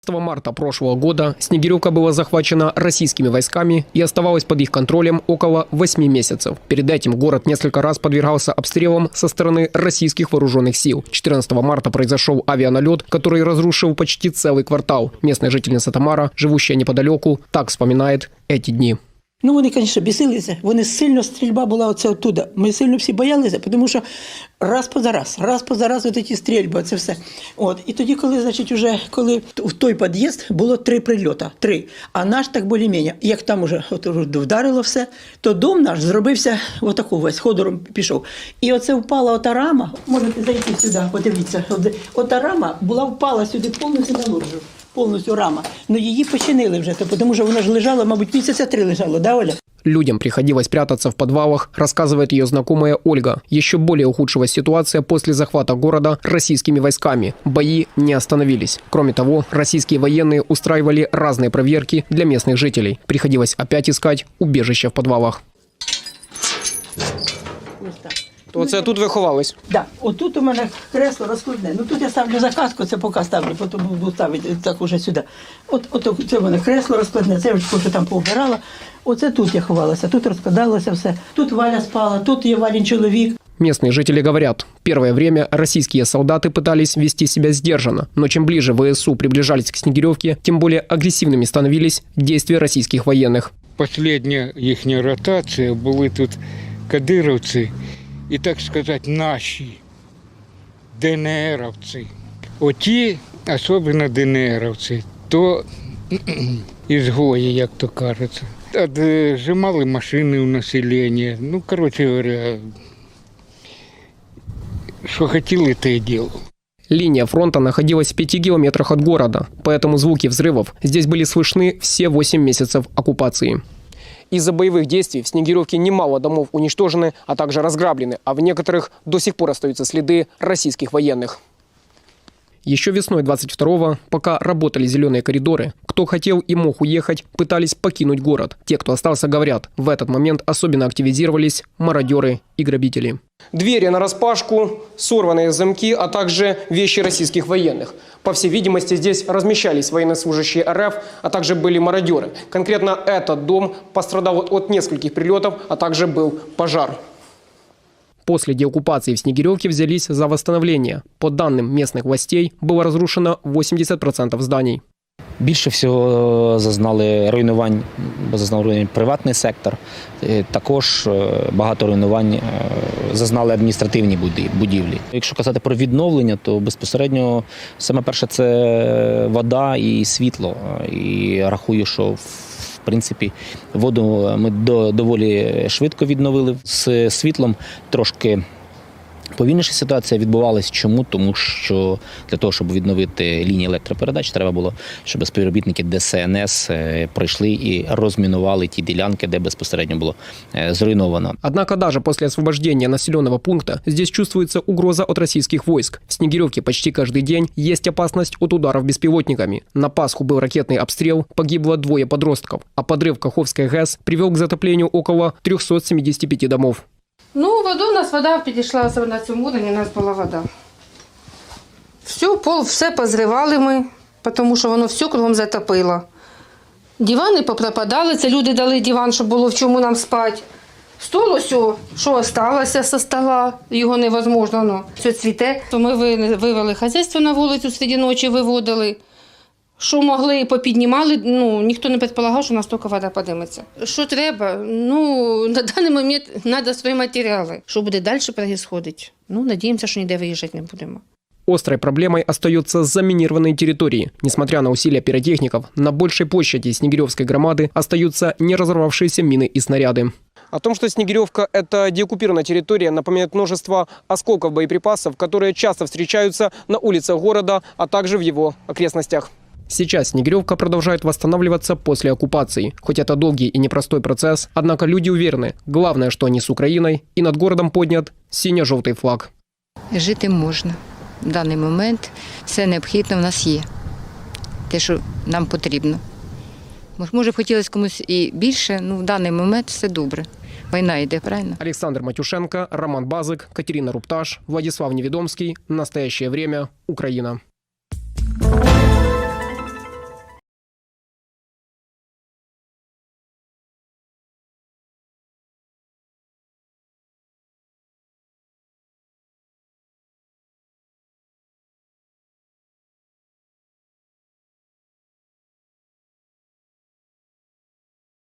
15 марта прошлого года Снегиревка была захвачена российскими войсками и оставалась под их контролем около 8 месяцев. Перед этим город несколько раз подвергался обстрелам со стороны российских вооруженных сил. 14 марта произошел авианалет, который разрушил почти целый квартал. Местная жительница Тамара, живущая неподалеку, так вспоминает эти дни. Ну, вони, звісно, бісилися. Вони сильно, стрільба була оце оттуда. Ми сильно всі боялися, тому що раз поза раз от ці стрільби, це все. От. І тоді, коли в той під'їзд було 3 прильоти, 3. А наш так більш-менш, як там уже вдарило все, то дом наш зробився отаку весь, ходором пішов. І оце впала ота рама, можете зайти сюди, подивіться, ота рама впала сюди повністю на лоджію. Повністю рама. Но її починили вже, тому що вона ж лежала, мабуть, місяця 3 лежала, да, Оля? Людям приходилось прятаться в подвалах, рассказывает ее знакомая Ольга. Еще более ухудшилась ситуация после захвата города российскими войсками. Бои не остановились. Кроме того, российские военные устраивали разные проверки для местных жителей. Приходилось опять искать убежище в подвалах. То це тут ви ховались? Так, да. Отут у мене кресло розкладне. Ну тут я ставлю заказку, це поки ставлю, потім буду ставити так уже сюди. Це у мене кресло розкладне, це я вже там поубирала. Оце тут я ховалася, тут розкладалося все. Тут Валя спала, тут є Валін чоловік. Местные жители говорят, первое время российские солдаты пытались вести себя сдержанно, но чем ближе ВСУ приближались к Снегиревке, тем более агрессивными становились действия российских военных. Последняя їхня ротація були тут кадировці і, так сказати, наші ДНРовці. Оті, особливо ДНРовці, то ізгої, як то кажеться. Отжимали машини у населення. Ну, коротше говоря, что хотели, то и делал. Линия фронта находилась в 5 километрах от города, поэтому звуки взрывов здесь были слышны все 8 месяцев оккупации. Из-за боевых действий в Снегиревке немало домов уничтожены, а также разграблены, а в некоторых до сих пор остаются следы российских военных. Еще весной 22-го, пока работали зеленые коридоры, кто хотел и мог уехать, пытались покинуть город. Те, кто остался, говорят, в этот момент особенно активизировались мародеры и грабители. Двери нараспашку, сорванные замки, а также вещи российских военных. По всей видимости, здесь размещались военнослужащие РФ, а также были мародеры. Конкретно этот дом пострадал от нескольких прилетов, а также был пожар. После деоккупации в Снегиревке взялись за восстановление. По данным местных властей, было разрушено 80% зданий. Більше всього зазнав руйнувань приватний сектор. Також багато руйнувань зазнали адміністративні будівлі. Якщо казати про відновлення, то безпосередньо саме перше – це вода і світло. І рахую, що в принципі воду ми доволі швидко відновили. З світлом трошки повільніша ситуація відбувалася. Чому? Тому що для того, щоб відновити лінії електропередач, треба було, щоб співробітники ДСНС пройшли і розмінували ті ділянки, де безпосередньо було зруйновано. Однако даже после освобождения населенного пункта здесь чувствуется угроза от российских войск. В Снегиревке почти каждый день есть опасность от ударов беспилотниками. На Пасху был ракетный обстрел, погибло 2 подростков, а подрыв Каховской ГЭС привел к затоплению около 375 домов. Ну, у нас вода підійшла на цьому уровні, у нас була вода. Все позривали ми, тому що воно все кругом затопило. Дивани попропадали, це люди дали диван, щоб було в чому нам спати. Стол ось, що залишилося зі стола, його невозможно, все цвіте. То ми вивели хазяйство на вулицю, серед ночі виводили. Що могли, попіднімали, ніхто не предполагав, що настільки вода підніметься. Що треба? На даний момент треба свої матеріали. Що буде далі відбуватися? Надіємося, що ніде виїжджати не будемо. Острой проблемой остается заминированные территории. Несмотря на усилия пиротехников, на большей площади Снегиревской громады остаются не разорвавшиеся мины и снаряды. О том, что Снегиревка – это деоккупированная территория, напоминает множество осколков боеприпасов, которые часто встречаются на улицах города, а также в его окрестностях. Сейчас Снегиревка продолжает восстанавливаться после оккупации. Хоть это долгий и непростой процесс, однако люди уверены, главное, что они с Украиной, и над городом поднят синьо-жовтий флаг. Жити можна. В даний момент все необхідне в нас є. Те, що нам потрібно. Може, б хотілося комусь і більше, в даний момент все добре. Війна йде, правильно? Александр Матюшенко, Роман Базик, Катерина Рупташ, Владислав Неведомский. Настоящее время. Украина.